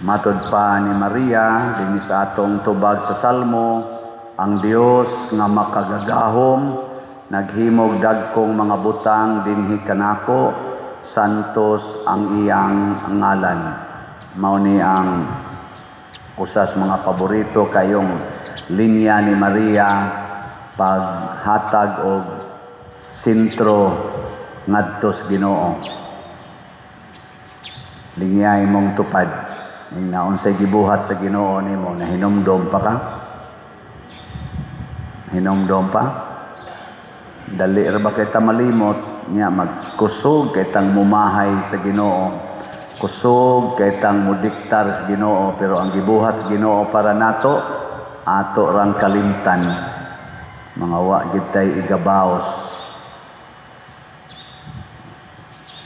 Matod pa ni Maria, din sa atong tubag sa Salmo, ang Dios nga makagagahom, naghimog dagkong mga butang dinhi kanako, santos ang iyang ngalan. Mao ni ang usas mga paborito kayong linya ni Maria paghatag og sentro ngadto sa Ginoo. Linya imong tupad. Ning naunsay gibuhat sa Ginoo nimo, nahinumdom pa ka? Hinumdom pa? Dali ra ba kay ta malimot nya magkusog kay tang mumahay sa Ginoo. Kusog kay tang mudiktar sa Ginoo, pero ang gibuhat sa Ginoo para nato ato rang kalimtan. Mga wa gid tay igabaos.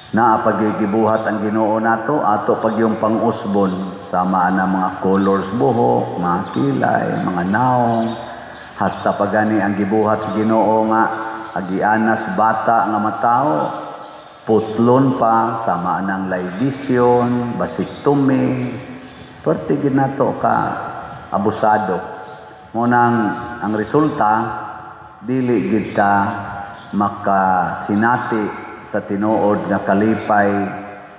Na pagigibuhat ang Ginoo nato ato pag yung pang-usbon sama na mga colors buhok, mga kilay, mga naong hasta pagani ang gibuhat sa Ginoo nga agianas bata nga matao putlon pa sama nang laibisyon, basiktomy, perti gid nato ka abusado. Munang ang resulta dili gid ka makasinati sa tinuod nga kalipay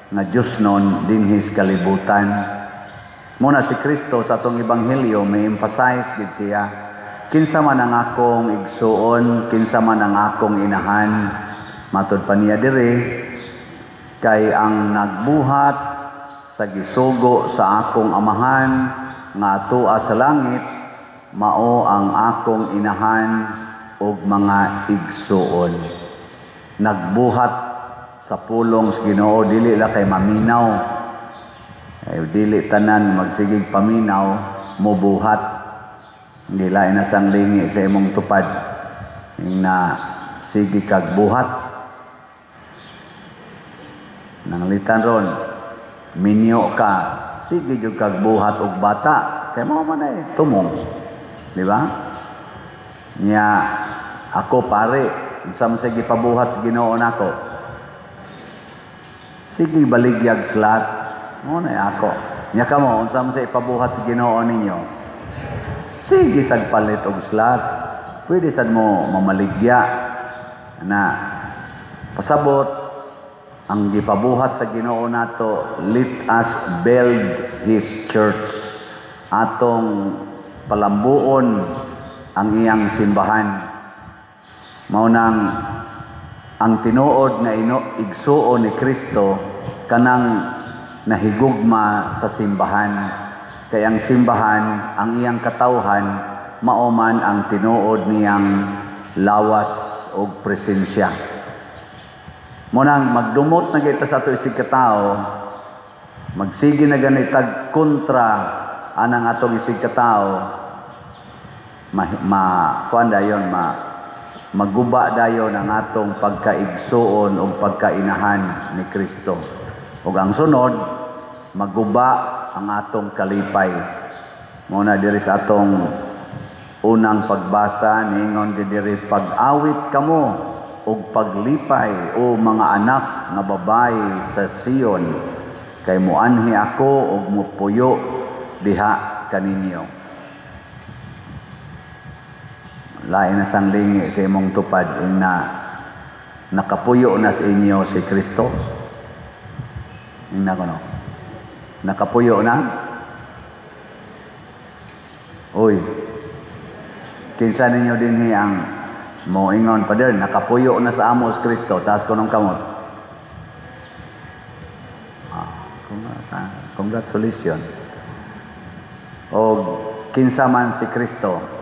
nga Diosnon dinhis kalibutan. Muna si Kristo sa atong ebanghelyo may emphasize gid siya, kinsa man ang akong igsuon, kinsa man ang akong inahan, matud pa niya diri, kay ang nagbuhat sa gisugo sa akong amahan nga atoa sa langit, mao ang akong inahan ug mga igsuon. Nagbuhat sa pulong sa Ginoo, dili la kay maminaw. Ay dili tanan magsigig paminaw, mubuhat. Hindi lain na sang lingi sa imong tupad na sige kag buhat. Nanglitan ron, minyo ka, sige jud kag buhat og bata, kay mao man ay tumong. Di ba? Nya ako pare, unsa man say gipabuhat sa Ginoo nako, sige baligyag slat mo na ako. Nya kamo unsa man say ipabuhat sa Ginoo ninyo, sige sagpalit og slat, pwede sad mo mamaligya na pasabot ang gipabuhat sa Ginoo nato. Let us build His church, atong palambuon ang iyang simbahan. Mao nang ang tinuod nga igsuon ni Kristo kanang nahigugma sa simbahan. Kay ang simbahan, ang iyang katawhan, mao man ang tinuod niyang lawas o presensya. Mao nang magdumot na kita sa ato isig katao, magsige na ganitag kontra anang atong isig katao, maguba dayon ang atong pagkaigsuon o pagkainahan ni Kristo. Ug ang sunod, maguba ang atong kalipay. Muna diri sa atong unang pagbasa, ningon diri, pag-awit kamo og paglipay o mga anak nga babayi sa Sion, kay muanhi ako og mupuyo diha kaninyo. Lain na sang lingi sa imong tupad na nakapuyo na sa inyo si Kristo. Ingna ko no. Nakapuyo na? Uy. Kinsa ninyo dinhi ang moingon, Pader, nakapuyo na sa amo si Kristo, taas ko ng kamot. Congratulations. O kinsa man si Kristo.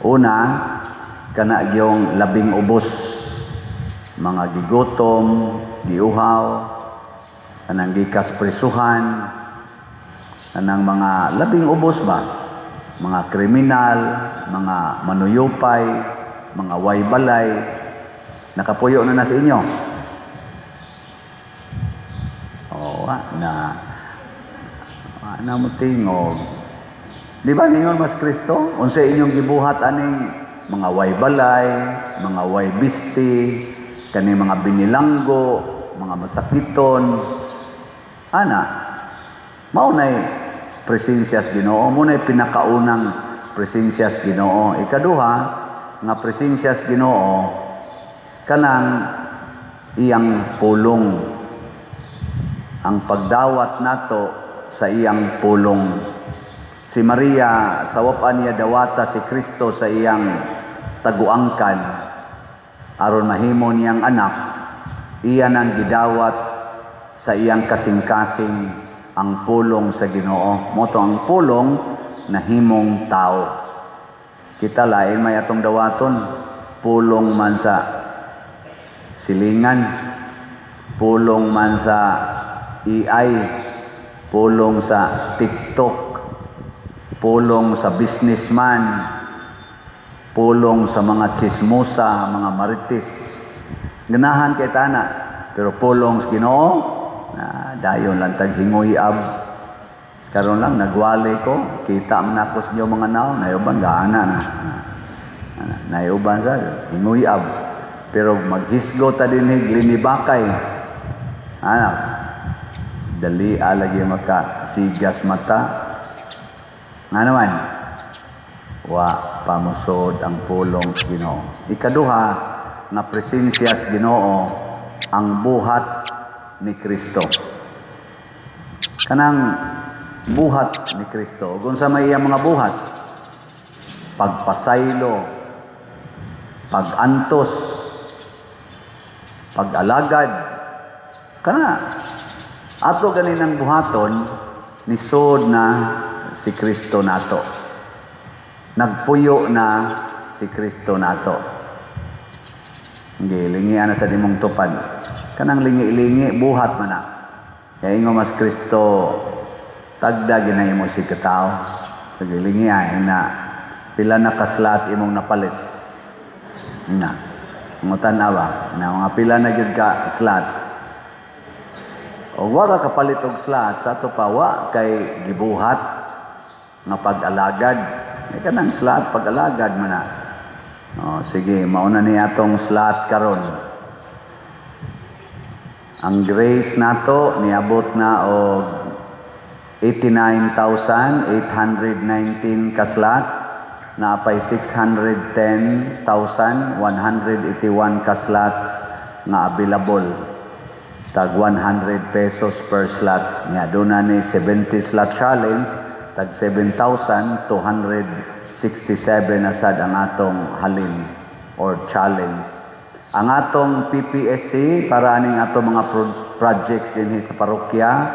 Una, kana gyong labing ubos, mga gigutom, giuhaw, kanang gikas prisuhan, kanang mga labing ubos ba, mga kriminal, mga manuyupay, mga waybalay, nakapuyo na sa inyo. Oo, na mo tingog. Di ba ningon mas Kristo? Unsa inyong gibuhat aning mga waybalay, mga waybisti, kani mga binilanggo, mga masakiton. Ana, mao nay presensya sa Ginoo. Muna pinakaunang presensya sa Ginoo. Ikaduha nga presensya sa Ginoo kanang iyang pulong. Ang pagdawat nato sa iyang pulong. Si Maria, sa wapan niya dawata si Kristo sa iyang taguangkan, aron mahimo niyang anak, iyan ang gidawat sa iyang kasing-kasing ang pulong sa Ginoo. Moto ang pulong na himong tao. Kita lain may atong dawaton, pulong man sa silingan, pulong man sa AI, pulong sa TikTok, pulong sa businessman, pulong sa mga chismosa, mga marites. Ganahan kay tana, pero pulong sa Ginoo, dayon lang tag hingoy-ab. Karon lang nagwali ko, kita man ako sa inyo mga naon, nayuban gaana na. Nayuban sa hingoy-ab. Pero maghisgo ta dinhi glinibakay. Anak, dali alagi makasigas mata. Nga naman, wa pamusod ang pulong sa Ginoo. Ikaduha, na presensya sa Ginoo, ang buhat ni Kristo. Kanang buhat ni Kristo. Kung sa may mga buhat, pagpasaylo, pagantos, pag-alagad, kana ato ganinang buhaton ni sod na si Kristo nato. Nagpuyo na si Kristo nato. Lingi ana sa dimong tupad. Kanang lingi-lingi buhat man na. Kaya ingo mas Kristo tagda ginay mo si katao. Lingi ay na pila na kaslat imong napalit. Na. Ngutan awa na mga pila na gyud ka slat. O wa ka kapalit og slat sa ato pa wa kay gibuhat nga pag-alagad. Kanang slat pag-alagad man na. Sige, mauna ni atong slat karon. Ang grace nato niabot na og 89,819 ka slots, naapay 610,181 ka slots nga available. Tag 100 pesos per slot. Nya doon na ni 70 slot challenge, tag 7,267 na sad ang atong halin or challenge. Ang atong PPSC para aning atong mga projects dinhi sa parokya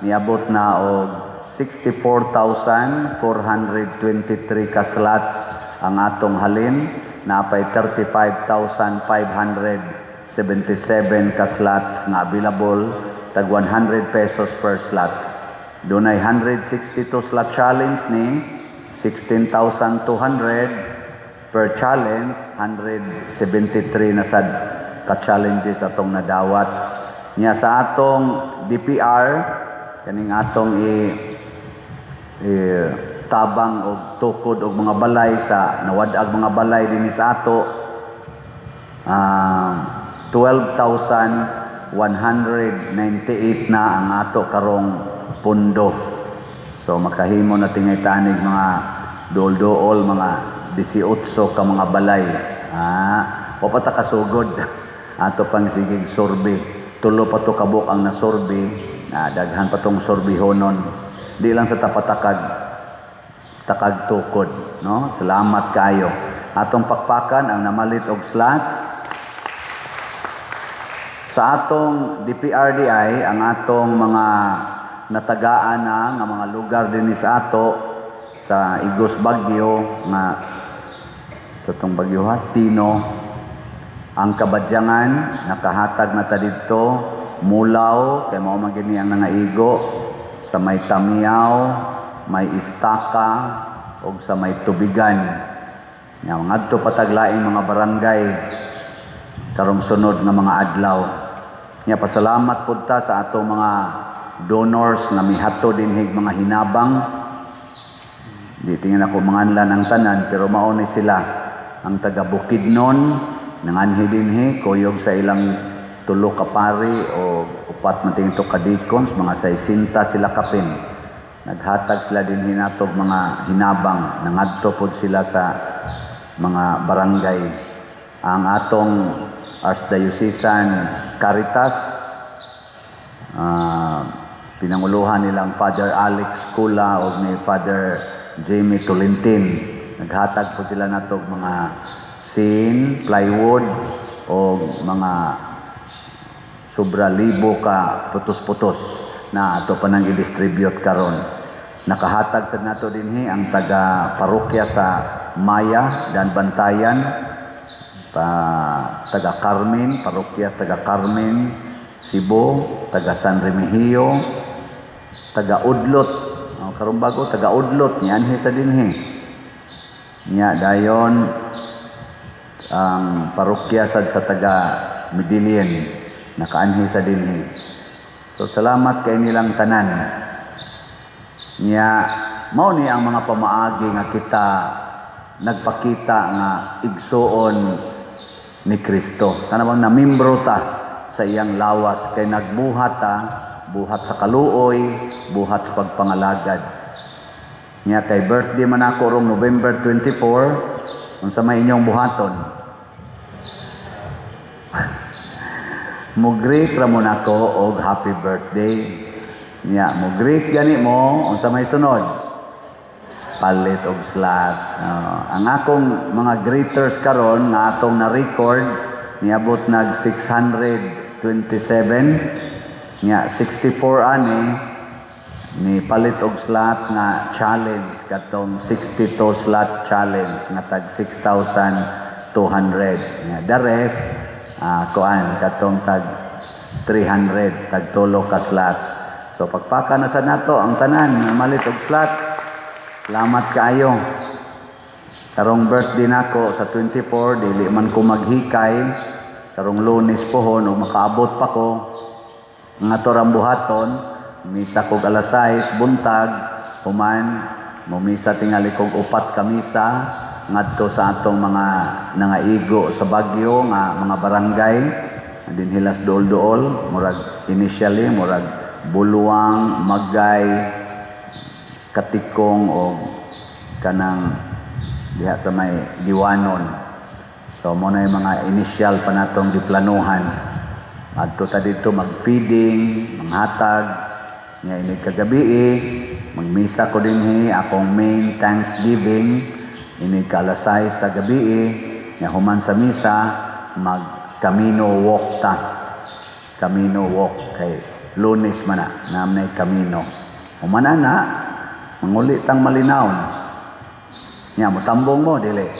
niabot na og 64,423 ka slots ang atong halin, napay 35,577 ka slots na available, tag 100 pesos per slot. Dunay 162 slot challenge ni 16,200 per challenge, 173 na sad ka-challenges atong nadawat. Nya sa atong DPR, kaning atong tabang og tukod og mga balay sa nawad-ag mga balay dinhi sa ato, 12,198 na ang ato karong pundo. So makahimo na tingay tanig mga dool-dool, mga 18 ka mga balay. O pa ta kasugod. Ato pang sigig sorbe. Tulo pa to kabuk ang nasorbe. Daghan pa tong sorbihonon. Di lang sa tapatakag tukod. No? Salamat kayo. Atong pakpakan ang namalit og slots. Sa atong DPRDI, ang atong mga natagaan na nga mga lugar din sa ato, sa Igos Bagyo, nga sa itong Bagyo Tino, ang Kabadyangan, nakahatag na ta dito, Mulaw, kay mao man gini ang nangaigo, sa may Tamiyaw, may Istaka, o sa may Tubigan. Nga, ngadto pataglaing mga barangay, karong sunod nga mga adlaw. Nga, pasalamat po ta sa ato mga donors na mihato dinhig mga hinabang. Di tingin ako manganlan ang tanan, pero mauni sila. Ang taga Bukidnon, nanganhi dinhi, kuyog sa ilang tulo ka pari o upat mating to ka deacons, mga 60 sila kapin. naghatag sila din hinatog mga hinabang, nangadto pod sila sa mga barangay. Ang atong Archdiocesan Caritas, pinanguluhan nilang Father Alex Kula o ni Father Jamie Tulintin. Naghatag po sila natog mga sin, plywood o mga sobra libo ka putos-putos na ato pa nang i-distribute karon. Nakahatag sad nato dinhi ang taga parokya sa Maya dan Bantayan, taga Carmen, parokya taga Carmen, Cebu, taga San Remigio, taga Udlot, karon bago taga Udlot niyan sa dinhi. Nya dayon ang parokya sad sa taga Medellin nakaanhi sa dinhi. So salamat kay nilang tanan. Nya mao ni ang mga pamaagi nga kita nagpakita nga igsuon ni Kristo. Kanang namimbro ta sa iyang lawas kay nagbuhat ta, buhat sa kaluoy, buhat sa pagpangalagad. Nya kay birthday man ako rong November 24, unsa may inyong buhaton? Mo-greet ra mo nako og happy birthday. Nya mo-greet gani mo unsa may sunod? Palit og slot. Ang akong mga greeters karon nga atong na-record niabot nag 627. Nya 64 ani ni palit og slot nga challenge katong 62 slot challenge nga tag 6,200. Nya the rest kuan katong tag 300 tag tulo ka slots. So pagpaka na sa nato ang tanan nga malit og slot. Salamat kaayo. Karong birthday nako sa 24 dili man ko maghikay. Karong Lunes pohon ug makaabot pa ko nga torang buhaton. Misa kog alas 6 buntag human mumisa tingali kog 4 ka misa ngadto sa atong mga nangaigo sa Baguio nga mga barangay din hilas dool-dool murag initially murag Buluang, Magay, Katikong o kanang diha sa may Diwanon. So mo na yung mga initial pa natong giplanuhan. Adto ta dito mag-feeding, manghatag nya ini kagabi magmisa ko dinhi akong main Thanksgiving. Ini ka-alas 6 sa gabi nga human sa misa mag Camino walk ta. Camino walk kay Lunes man na namnay Camino. Human na manguli tang malinawon. Nya motambong mo dili.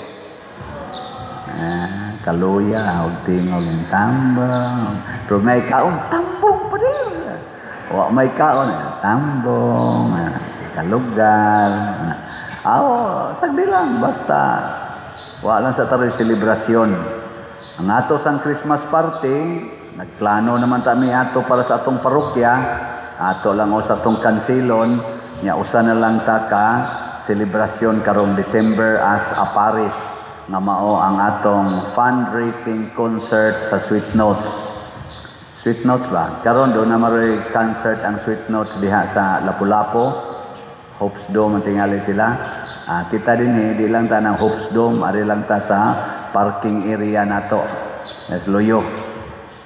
Kaluya og tingog ng tambong. Pero may kaon tambong pa din. Wa may kaon tambong kalugar. Sagdi lang, basta wala sa taroy selebrasyon. Ang ato sang Christmas party, nagplano naman kami ato para sa atong parokya, ato lang o sa atong kansilon, nya usa na lang ta ka selebrasyon karong December as a parish, nga mao ang atong fundraising concert sa Sweet Notes. Sweet Notes ba? Karon do na maroy concert ang Sweet Notes diha sa Lapu-Lapu. Hopes Dome ang tingali sila. Kita din di lang ta ng Hopes Dome, ari lang ta sa parking area nato. Yes, Loyo.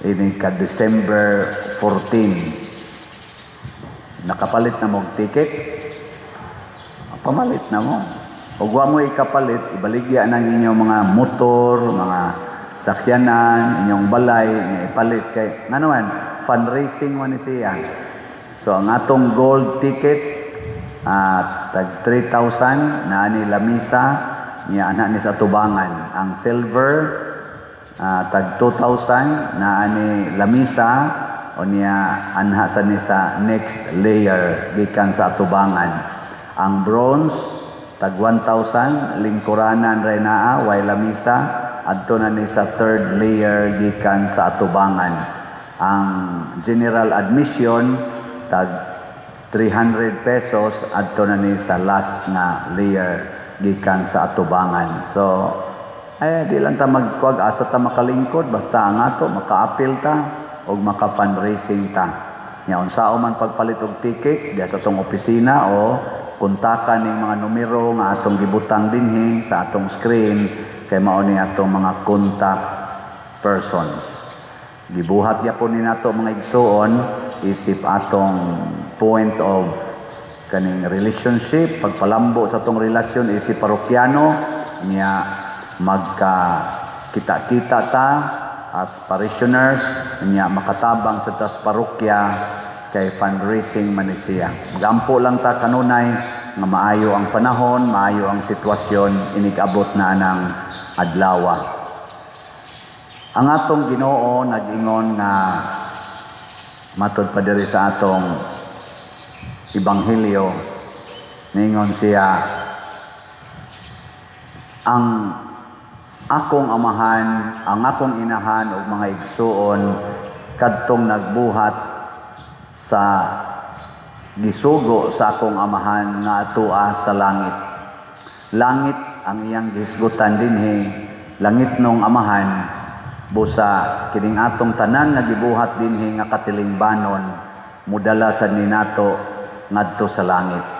Ini ka December 14. Nakapalit na mo ticket. Pamalit na mo. Ug wa mo ikapalit, ibaligya ng inyong mga motor, mga sakyanan, inyong balay, ipalit kay nganoan fundraising man ni siya. So ang atong gold ticket tag 3,000 na ni lamisa niya ana ni sa tubangan. Ang silver tag 2,000 na ni lamisa o niya anha sa ni sa next layer gikan sa tubangan. Ang bronze tag 1,000 lingkuranan ray naa way lamisa adto na ni sa third layer gikan sa atubangan. Ang general admission tag 300 pesos adto na ni sa last na layer gikan sa atubangan. So di lang ta magkuwag asa ta makalingkod basta ang ato maka-appeal ta og maka-fundraising ta. Nya unsao man pagpalit og tickets diya sa atong opisina o kontakan ning mga numero nga atong gibutang dinhi sa atong screen kay mao ni atong mga contact persons. Gibuhat gyapon ni nato mga igsuon isip atong point of kaning relationship, pagpalambo sa atong relasyon isip parokyano niya magka kita-kita ta as parishioners niya makatabang sa tas parokya kay fundraising man ni siya. Gampo lang ta kanunay nga maayo ang panahon, maayo ang sitwasyon inig-abot na ng adlaw. Ang atong Ginoo nag-ingon nga matud pa diri sa atong ebanghelyo, ningon siya, ang akong amahan, ang akong inahan ug mga igsuon kadtong nagbuhat sa gisugo sa akong amahan nga atua sa langit. Langit ang iyang gisgutan dinhi, langit nung amahan, busa kining atong tanan nga gibuhat dinhi nga katilingbanon mudala sad ni nato ngadto sa langit.